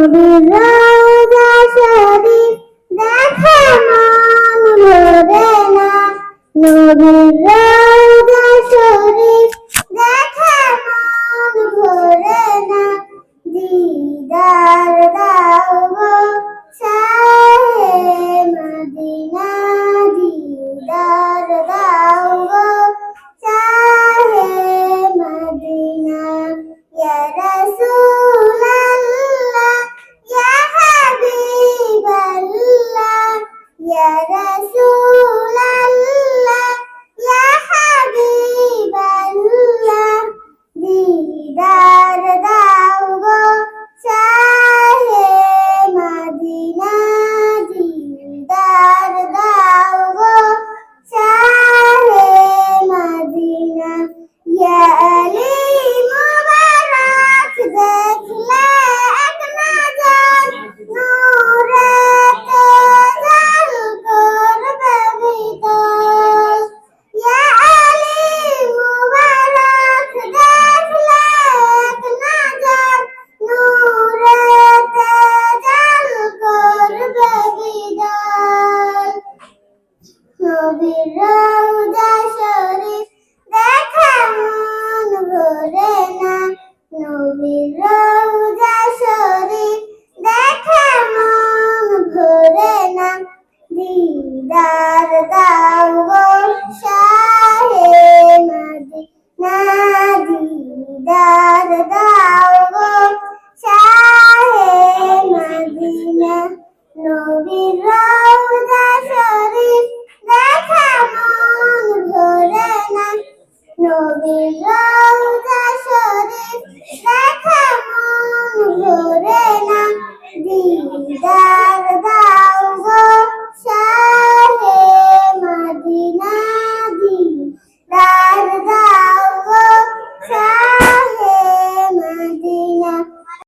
নবীর রওজা শরীফ দেখে মন ভরে না, নবীর রওজা শরীফ দেখে মন ভরে না, দিদার দাও গো শাহে মদিনা, দিদার দাও গো শাহে মদিনা। ইয়া রাসূলাল্লাহ ইয়া হাবিবাল্লাহ, ইয়া রাসূলাল্লাহ ইয়া হাবিবাল্লাহ, দিদার দাও গো শাহে মদিনা, দিদার দাও গো শাহে মদিনা। ইয়া আলী মুবারক দেখলে এক নজর, নূরেতে জাল করবে ভিতর। ইয়া আলী মুবারক দেখলে এক নজর, নূরেতে জাল করবে ভিতর। নবীর রওজা শরীফ দেখে মন ভরে না, নবীর রওজা শরীফ দেখে মন ভরে না, দিদার দাও গো শাহে মদিনা, দিদার দাও গো শাহে মদিনা। নবীর রওজা শরীফ দেখে মন ভরে না, নবীর রওজা শরীফ দেখে মন ভরে না, দিদার